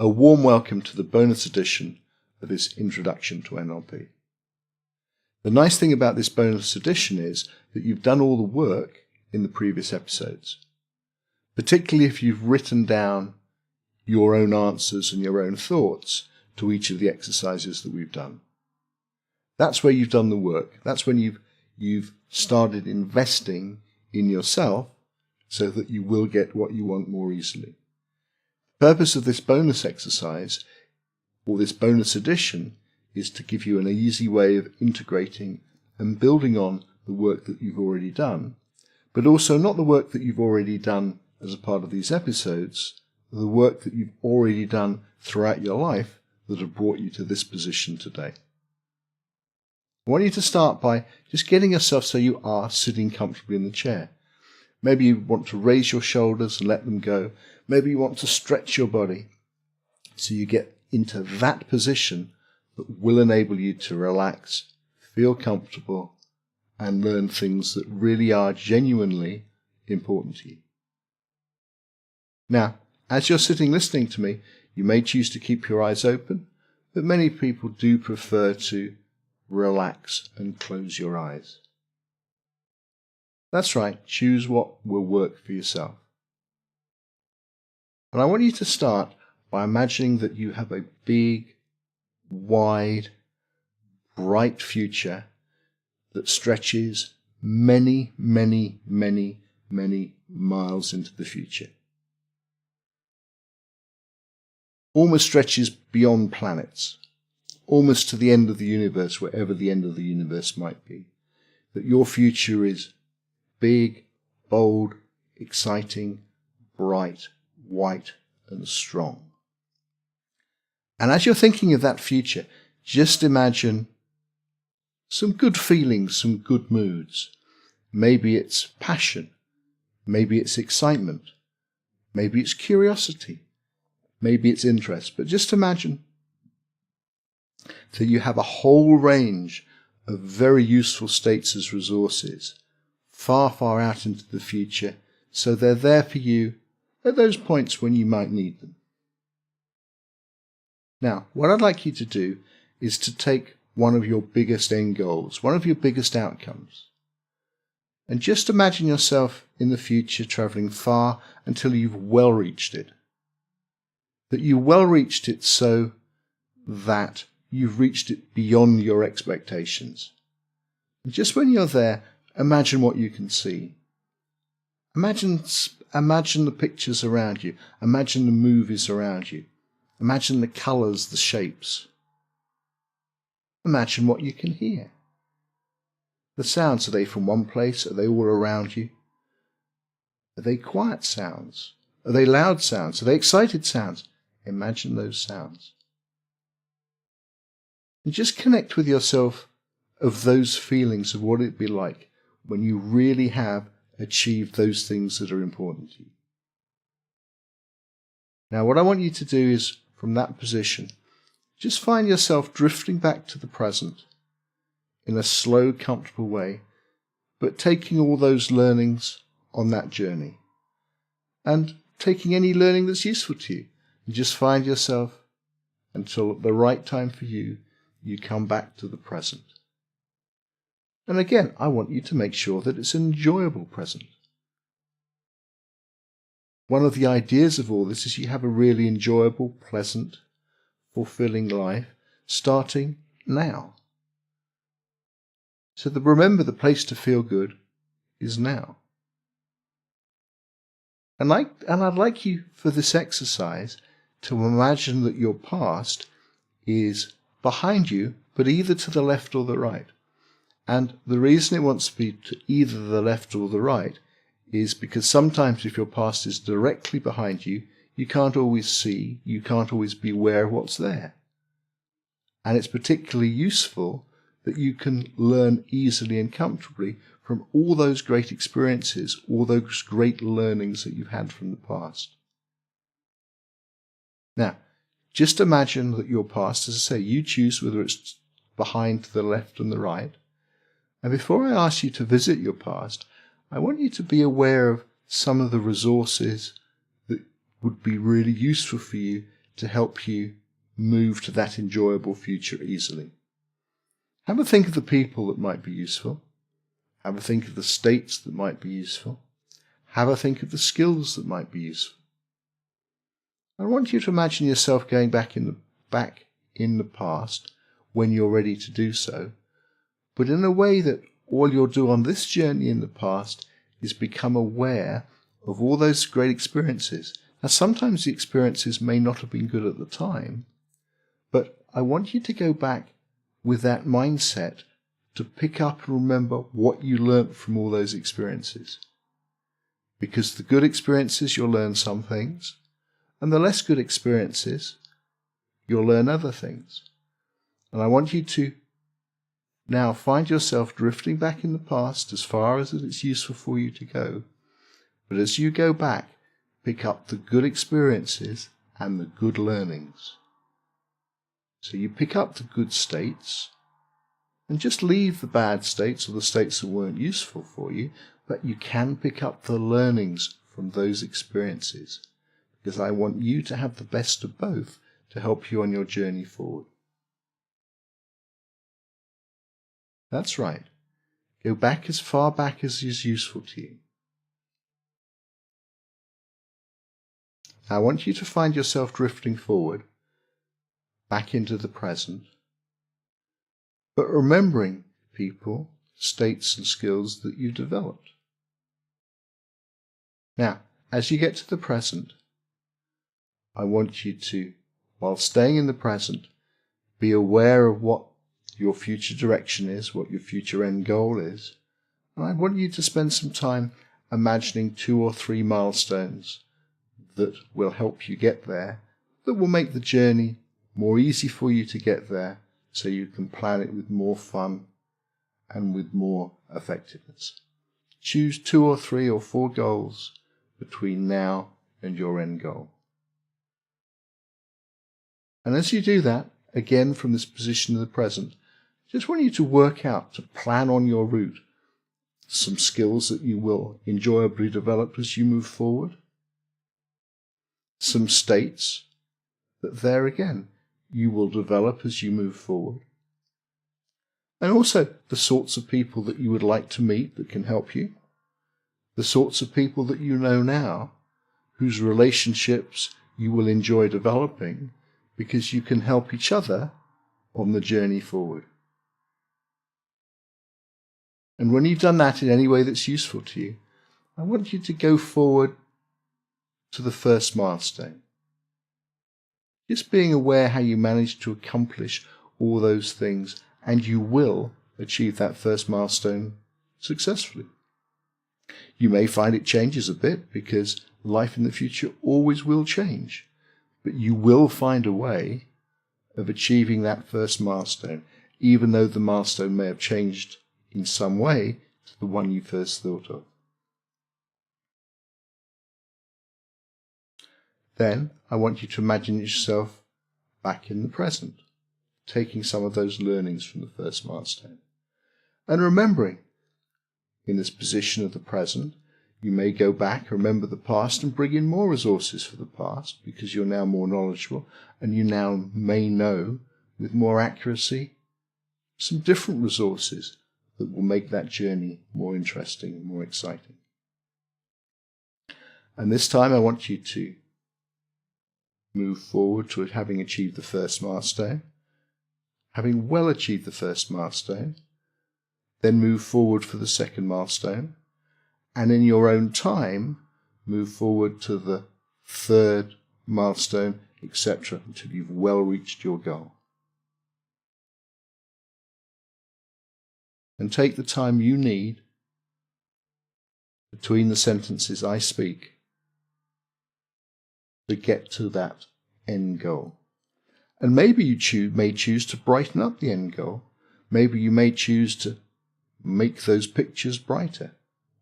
A warm welcome to the bonus edition of this Introduction to NLP. The nice thing about this bonus edition is that you've done all the work in the previous episodes, particularly if you've written down your own answers and your own thoughts to each of the exercises that we've done. That's where you've done the work. That's when you've started investing in yourself so that you will get what you want more easily. The purpose of this bonus exercise, or this bonus edition, is to give you an easy way of integrating and building on the work that you've already done, but also not the work that you've already done as a part of these episodes, the work that you've already done throughout your life that have brought you to this position today. I want you to start by just getting yourself so you are sitting comfortably in the chair. Maybe you want to raise your shoulders and let them go. Maybe you want to stretch your body so you get into that position that will enable you to relax, feel comfortable, and learn things that really are genuinely important to you. Now, as you're sitting listening to me, you may choose to keep your eyes open, but many people do prefer to relax and close your eyes. That's right, choose what will work for yourself. And I want you to start by imagining that you have a big, wide, bright future that stretches many, many, many, many miles into the future. Almost stretches beyond planets, almost to the end of the universe, wherever the end of the universe might be. That your future is big, bold, exciting, bright, white, and strong. And as you're thinking of that future, just imagine some good feelings, some good moods. Maybe it's passion, maybe it's excitement, maybe it's curiosity, maybe it's interest. But just imagine that you have a whole range of very useful states as resources far, far out into the future, so they're there for you at those points when you might need them. Now, what I'd like you to do is to take one of your biggest end goals, one of your biggest outcomes, and just imagine yourself in the future traveling far until you've well reached it. That you well reached it so that you've reached it beyond your expectations. And just when you're there, imagine what you can see. Imagine the pictures around you. Imagine the movies around you. Imagine the colours, the shapes. Imagine what you can hear. The sounds, are they from one place? Are they all around you? Are they quiet sounds? Are they loud sounds? Are they excited sounds? Imagine those sounds. And just connect with yourself of those feelings of what it'd be like when you really have achieved those things that are important to you. Now, what I want you to do is, from that position, just find yourself drifting back to the present in a slow, comfortable way, but taking all those learnings on that journey and taking any learning that's useful to you. And just find yourself until at the right time for you, you come back to the present. And again, I want you to make sure that it's an enjoyable present. One of the ideas of all this is you have a really enjoyable, pleasant, fulfilling life starting now. So remember, the place to feel good is now. And I'd like you, for this exercise, to imagine that your past is behind you, but either to the left or the right. And the reason it wants to be to either the left or the right is because sometimes if your past is directly behind you, you can't always see, you can't always be aware of what's there. And it's particularly useful that you can learn easily and comfortably from all those great experiences, all those great learnings that you've had from the past. Now, just imagine that your past, as I say, you choose whether it's behind to the left and the right. And before I ask you to visit your past, I want you to be aware of some of the resources that would be really useful for you to help you move to that enjoyable future easily. Have a think of the people that might be useful. Have a think of the states that might be useful. Have a think of the skills that might be useful. I want you to imagine yourself going back in the past when you're ready to do so, but in a way that all you'll do on this journey in the past is become aware of all those great experiences. Now, sometimes the experiences may not have been good at the time, but I want you to go back with that mindset to pick up and remember what you learnt from all those experiences. Because the good experiences, you'll learn some things, and the less good experiences, you'll learn other things. And I want you to now find yourself drifting back in the past as far as it's useful for you to go. But as you go back, pick up the good experiences and the good learnings. So you pick up the good states and just leave the bad states or the states that weren't useful for you, but you can pick up the learnings from those experiences, because I want you to have the best of both to help you on your journey forward. That's right. Go back as far back as is useful to you. Now, I want you to find yourself drifting forward, back into the present, but remembering people, states and skills that you developed. Now, as you get to the present, I want you to, while staying in the present, be aware of what your future direction is, what your future end goal is. And I want you to spend some time imagining 2 or 3 milestones that will help you get there, that will make the journey more easy for you to get there, so you can plan it with more fun and with more effectiveness. Choose 2 or 3 or 4 goals between now and your end goal. And as you do that, again from this position of the present, I just want you to work out, to plan on your route, some skills that you will enjoyably develop as you move forward, some states that there again you will develop as you move forward, and also the sorts of people that you would like to meet that can help you, the sorts of people that you know now, whose relationships you will enjoy developing because you can help each other on the journey forward. And when you've done that in any way that's useful to you, I want you to go forward to the first milestone. Just being aware how you managed to accomplish all those things, and you will achieve that first milestone successfully. You may find it changes a bit, because life in the future always will change, but you will find a way of achieving that first milestone, even though the milestone may have changed in some way to the one you first thought of. Then I want you to imagine yourself back in the present, taking some of those learnings from the first milestone. And remembering, in this position of the present, you may go back, remember the past, and bring in more resources for the past, because you're now more knowledgeable, and you now may know, with more accuracy, some different resources that will make that journey more interesting and more exciting. And this time I want you to move forward to having achieved the first milestone. Having well achieved the first milestone, then move forward for the second milestone, and in your own time, move forward to the third milestone, etc., until you've well reached your goal. And take the time you need between the sentences I speak to get to that end goal. And maybe you may choose to brighten up the end goal. Maybe you may choose to make those pictures brighter,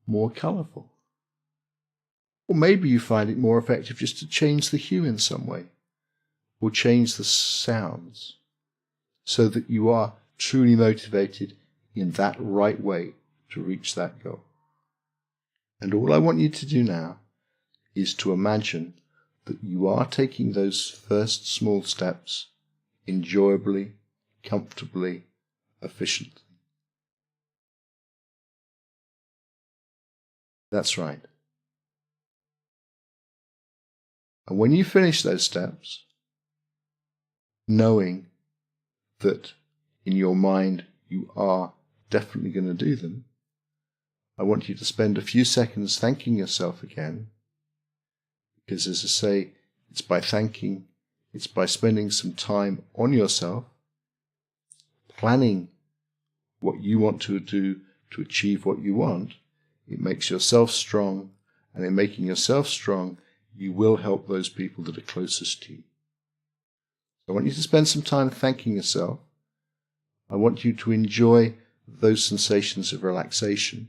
more colourful. Or maybe you find it more effective just to change the hue in some way, or change the sounds, so that you are truly motivated in that right way to reach that goal. And all I want you to do now is to imagine that you are taking those first small steps enjoyably, comfortably, efficiently. That's right. And when you finish those steps, knowing that in your mind you are definitely going to do them, I want you to spend a few seconds thanking yourself again, because as I say, it's by thanking, it's by spending some time on yourself, planning what you want to do to achieve what you want. It makes yourself strong, and in making yourself strong, you will help those people that are closest to you. I want you to spend some time thanking yourself. I want you to enjoy those sensations of relaxation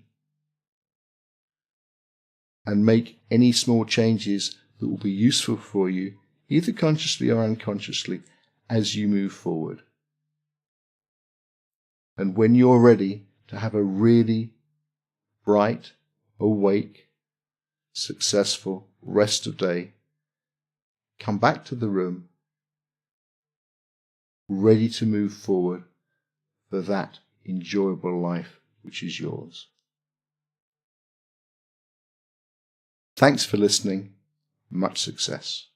and make any small changes that will be useful for you, either consciously or unconsciously, as you move forward. And when you're ready to have a really bright, awake, successful rest of day, come back to the room, ready to move forward for that enjoyable life which is yours. Thanks for listening. Much success.